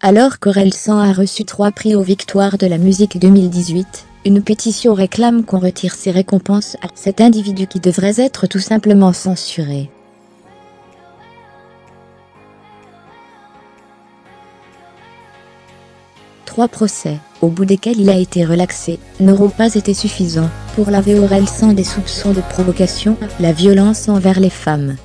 Alors qu'Orelsan a reçu 3 prix aux Victoires de la musique 2018, une pétition réclame qu'on retire ces récompenses à cet individu qui devrait être tout simplement censuré. Trois procès, au bout desquels il a été relaxé, n'auront pas été suffisants pour laver Orelsan des soupçons de provocation à la violence envers les femmes.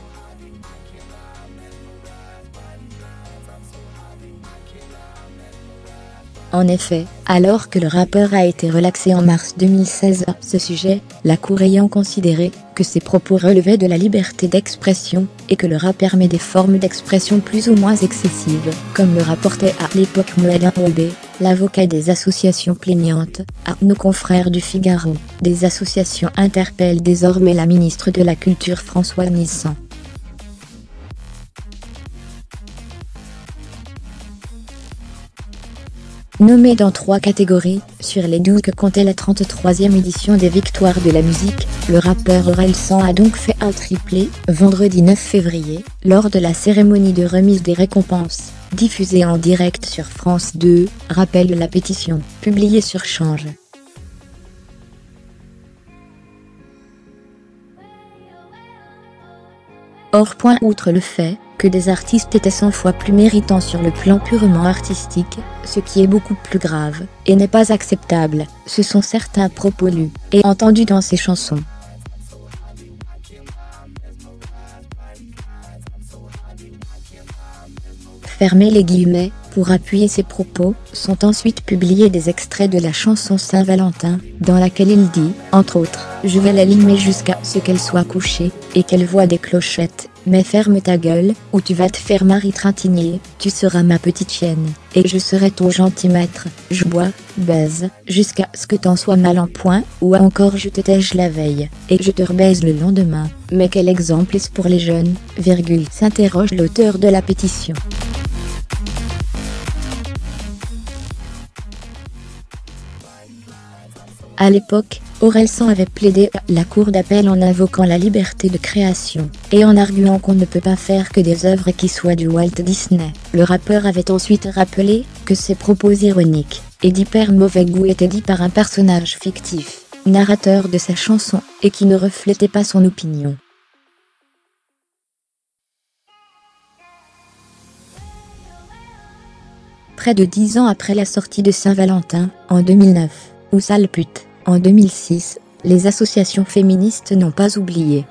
En effet, alors que le rappeur a été relaxé en mars 2016 à ce sujet, la Cour ayant considéré que ses propos relevaient de la liberté d'expression, et que le rap permet des formes d'expression plus ou moins excessives, comme le rapportait à l'époque Mohamed Oubé, l'avocat des associations plaignantes, à nos confrères du Figaro. Des associations interpellent désormais la ministre de la Culture Françoise Nissan. Nommé dans 3 catégories, sur les 12 que comptait la 33e édition des Victoires de la musique, le rappeur Orelsan a donc fait un triplé, vendredi 9 février, lors de la cérémonie de remise des récompenses, diffusée en direct sur France 2, rappelle la pétition, publiée sur Change. Outre le fait que des artistes étaient 100 fois plus méritants sur le plan purement artistique, ce qui est beaucoup plus grave, et n'est pas acceptable, ce sont certains propos lus et entendus dans ces chansons. Fermez les guillemets, pour appuyer ces propos, sont ensuite publiés des extraits de la chanson Saint-Valentin, dans laquelle il dit, entre autres, « Je vais l'allumer jusqu'à ce qu'elle soit couchée, et qu'elle voie des clochettes, mais ferme ta gueule, ou tu vas te faire marie-trintigner, tu seras ma petite chienne, et je serai ton gentil maître, je bois, baise, jusqu'à ce que t'en sois mal en point, ou encore je te tège la veille, et je te rebaise le lendemain, mais quel exemple est-ce pour les jeunes, s'interroge l'auteur de la pétition. À l'époque, Orelsan avait plaidé à la cour d'appel en invoquant la liberté de création, et en arguant qu'on ne peut pas faire que des œuvres qui soient du Walt Disney. Le rappeur avait ensuite rappelé que ses propos ironiques et d'hyper mauvais goût étaient dits par un personnage fictif, narrateur de sa chanson, et qui ne reflétait pas son opinion. Près de 10 ans après la sortie de Saint-Valentin, en 2009, ou Sale pute, en 2006, les associations féministes n'ont pas oublié.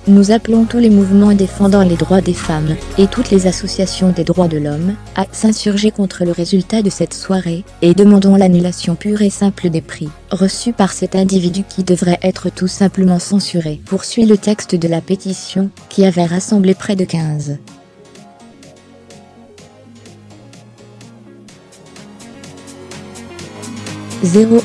Nous appelons tous les mouvements défendant les droits des femmes, et toutes les associations des droits de l'homme, à s'insurger contre le résultat de cette soirée, et demandons l'annulation pure et simple des prix, reçus par cet individu qui devrait être tout simplement censuré. Poursuit le texte de la pétition, qui avait rassemblé près de 15 000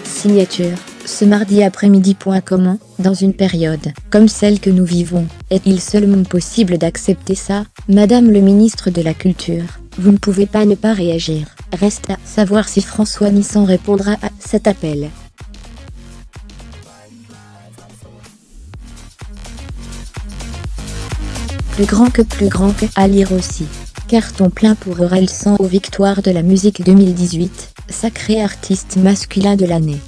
signatures, ce mardi après-midi. Comment, dans une période comme celle que nous vivons, est-il seulement possible d'accepter ça, Madame le ministre de la Culture? Vous ne pouvez pas ne pas réagir. Reste à savoir si François Nissan répondra à cet appel. Plus grand que à lire aussi. Carton plein pour Orelsan aux Victoires de la musique 2018, sacré artiste masculin de l'année.